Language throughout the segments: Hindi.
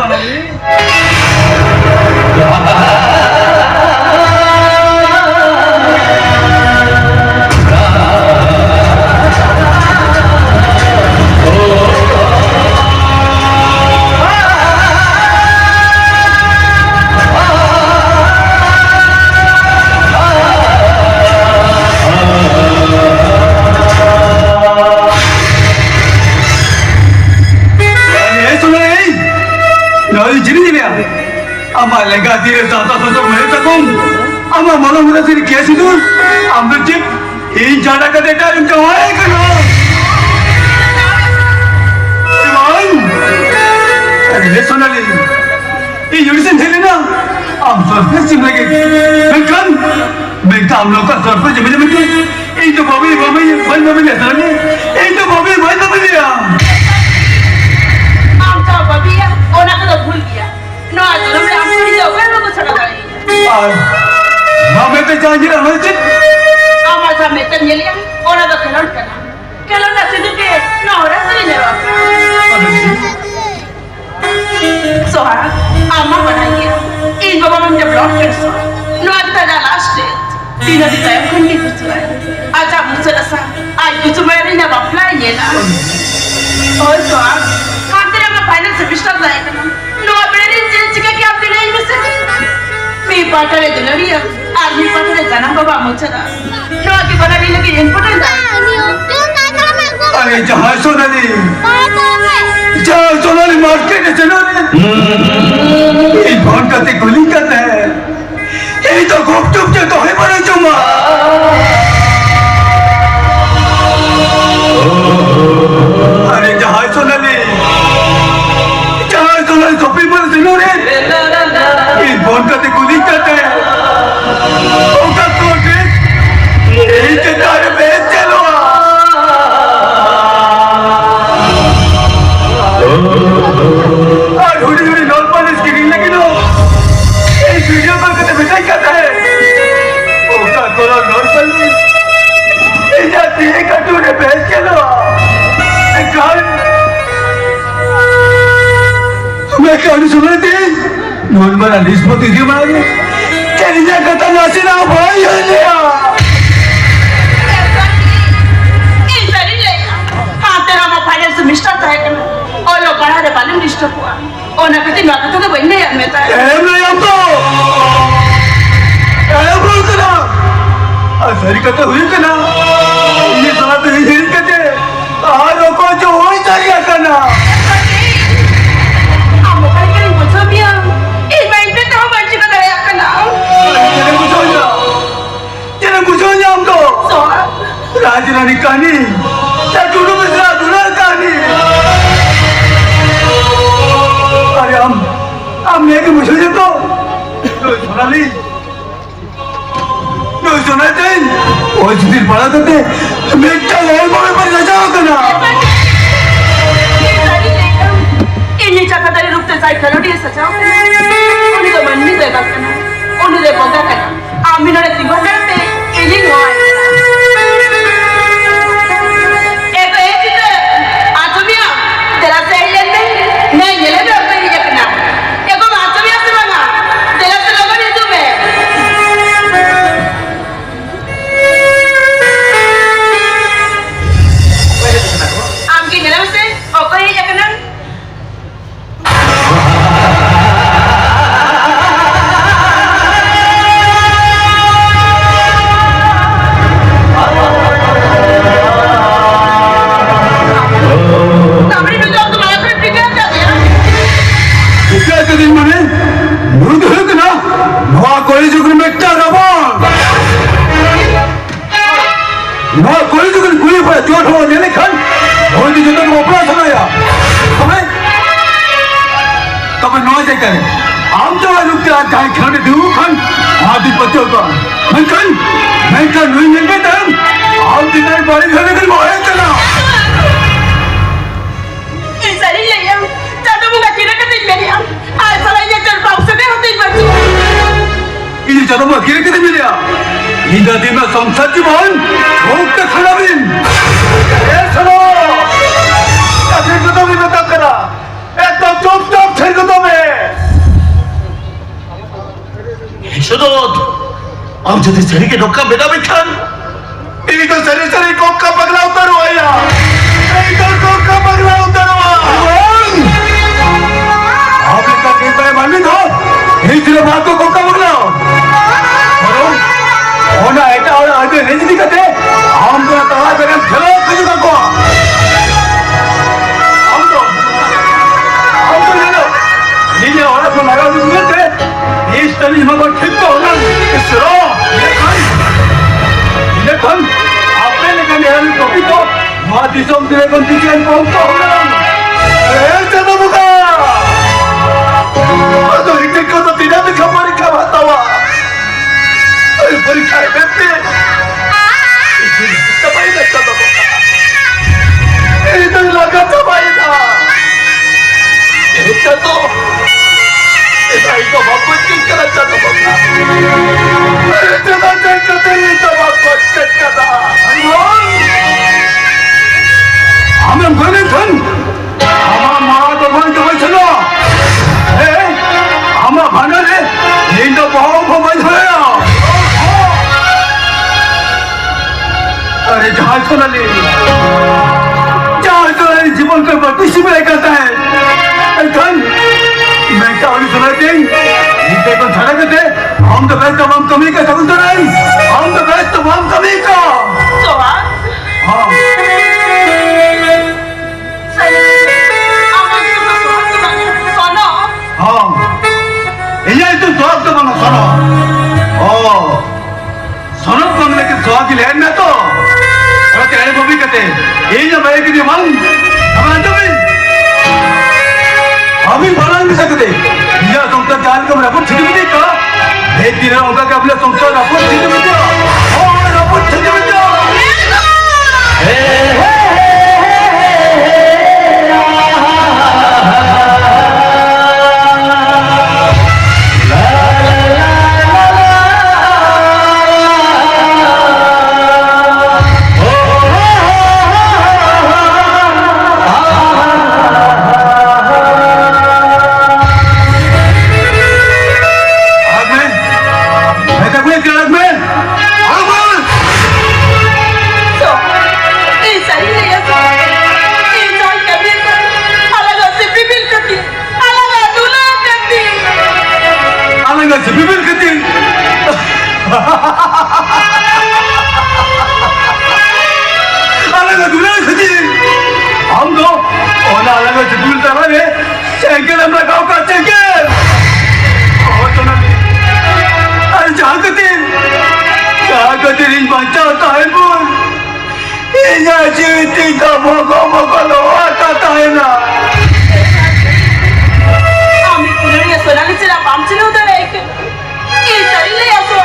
Sonali Ama lega dire tata tata mereka kong ama malam muda sini kias itu ambil cip ini jada kata dia yang kawai kan Iman ini sonali ini yulisan helena am surface sim lagi bukan mereka am lokal surface jam jam itu itu babi lihat lagi itu babi dia am tahu babi ya orang itu भूल गया No, aku nak beli jauh kan aku cakap tadi. Mama itu janji lah macam. Amat sampai terjadi orang tu kelon kena. Kelon nak sedih ke? No, orang sini jawab. Sohara, amma बनाइए. इन बाबा में जब लौट कर सो. No, आज तक last day. तीन दिन तक कौन ये कुछ हुआ? आज आप मुझसे रसा. आज कुछ मेरे ने बापला ये ना. और सोहरा, कांतेरा में फाइनल सेमेस्टर जाएगा ना. No, अपने jika kita pilih mesin, mi pakai itu lagi ya, army pakai itu jangan bawa muncul. No, kita pada ini lagi important dah. अरे जहाँ सोनाली जहाँ सोनाली मार्केट है सोनाली ये कौन करते गुली करते हैं ये तो गुप्तुप जो तो है बड़े चुम्मा अरे जहाँ सोनाली शॉपिंग पर सोनाली ये कौन करते गुली करते हैं ओका कोटे ये चितारे बेच चलो हुडी नॉर्मल स्क्रीन लगी लो इस वीडियो पर कते मिठाई खाता है ओका कोला नॉर्मल ये जाती है कटूरे बेच के लो कान मैं कहानी सुन रही थी नॉर्मल निस्बत इधर बना दी तेरी जगह तो नाची ना भाई है लिया Semester saya kan, orang pernah ada paling disturb gua. Orang kata nak tu benda yang meta. yang tu, belum kena. Asal kata hujan kena. Ini salah tu hujan kata. Rokok jo hoy saya kena. Kamu kan yang macam dia. Main tu tahu macam mana dia kena. Jangan bujunya amdo. So, Rajani kani. Saya dulu besar dulu kani. अरे हम ये कि मुझे तो सुना ली सुना थे वो जिस पढ़ा करते बेटा और बड़े पर जाओ करना ini cakap dari rupanya saya kalau dia saja oni tu mandi saya kan oni dia boga kan amin ada tiga nanti ini nuai मैं क्या नहीं मिलते तब आप जितना बड़ी घर में मोहे चला इंसानी ले या चाटो मुंगा किरा करते मेरी आज साला ये चल पाउस से होते ही बच्ची ये चाटो मुंगा किरा करते मेरी इंदा दिन में संसार जीवन भूख तक खड़ा भी ये सुनो कैसे तो भी बता करा एकदम चुप थे को तो मैं सुदोद अब जदि सरी के डोका बेटा बिठान ये तो सरी सरी कोका पगला उतारो आया ये तो कोका पगला उतारो आपने क्या कहता है मालूम हो हिजरे बात को कोका पगला होना ऐसा और आगे नहीं दिखते हम तो तवा पे चलो किसी को ये और तो लगा दूंगे थे इस तरीके में ठीक तो होना इसरो ये कौन आपने लेकिन यार टॉपिक तो मां दिसों तेरे को टीचर कौन तो होना ए चलो बुका तो इतने को तो तीन भी खबर का बात हुआ अरे परीक्षा है बेटे तबाही लगता था बुका इधर लगा तबाही था ये तो तो वापस किस करना चाहता होगा अरे चला जाए कते ही तो वापस किस करना हमें बने धन हमारा माँ तो बन तो चलो हमारा भाना ले ये तो बहुत बन होया अरे जहाज को ना ले जहाज तो जीवन को बत्तीस में करता है धन मैं क्या वाली सुना दें इतने को झड़क दे हम तो बेस्ट तमाम कमी का सबूत नहीं हम तो बेस्ट तमाम कमी का सोहाग हाँ सोनो हाँ ये तो स्वाग तो मानो सोनो ओ सोनो बंगले के स्वाग की लहर में तो और तेरे को भी कहते ये जो मैं की दिमाग हमारा तो भी अभी बना नहीं सकते यह संस्था जान को रपूट छिड़ भी का एक दिन होगा कि अपने संस्था रपूट छिड़ भी का और रपूट छिड़ भी का हम तो ओला अलग जबूल तरह है चेंगे हम लगाओ का चेंगे और तो ना अरे जागते रिंग बच्चा होता है बोल ये जीवित का मोको लो आता है ना हम पुनः सोनाली से पामचले होता है ये सही ले असो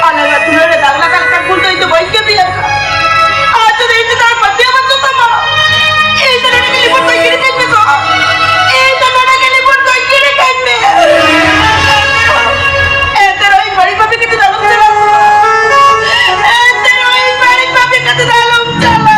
अलग तुनरे दागला का बोल तो भाई के भी आज तो दिन तक मध्य बच्चों का मां ये तरह के लिए बोल तो गिर के में तो ये तरह के लिए बोल तो गिर के में ए तेरा ही बड़ी पापी के दालम चला ए तेरा ही बड़ी पापी के दालम चला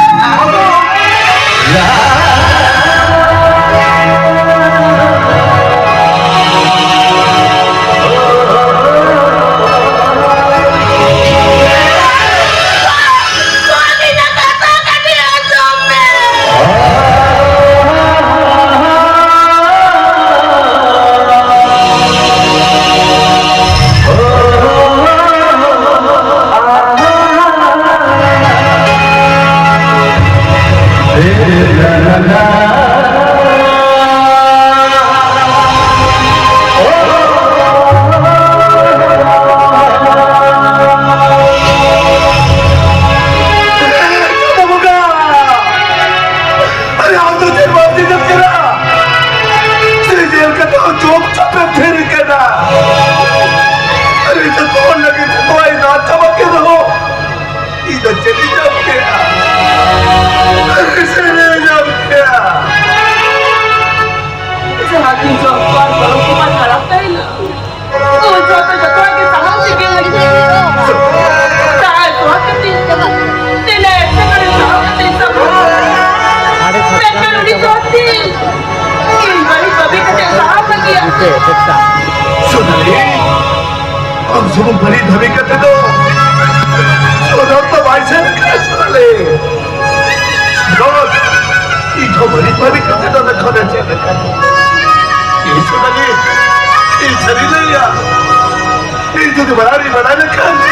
सब बड़ी धमी करते दो सोना तो भाई से चले ये जो बड़ी धमी करते दो ना खाने चाहिए ये सोना ये शरीर नहीं यार ये जो बड़ा नहीं ना खाने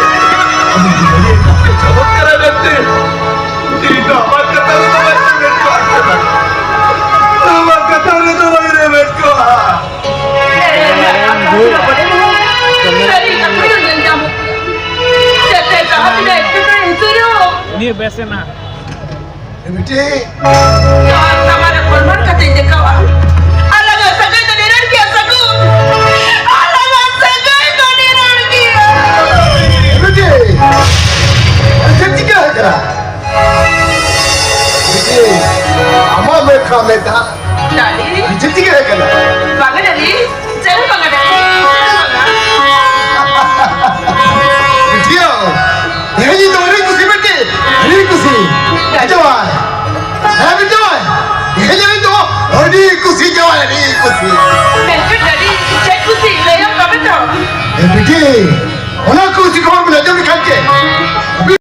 हम ये चमक करा देते ये तो हमारे कतर तो मेरे को आते ना हमारे कतर तो मेरे को Ini biasa na. बेटे हमारे फॉर्मर का तेज कवा अलग सगाई तो निरण किया सकूं अलग सगाई तो निरण किया बेटे सच्ची क्या है करा बेटे अम्मा मैं खा लेता डाली सच्ची क्या है करा बांगा डाली चल बांगा डाली बेटिया ये जी तो नहीं कुछ बेटे नहीं कुछ जवान है जवान ये नहीं तो नहीं कुछ जवान नहीं कुछ मैं डाली चेक कुछ ले हम कब तो बेटे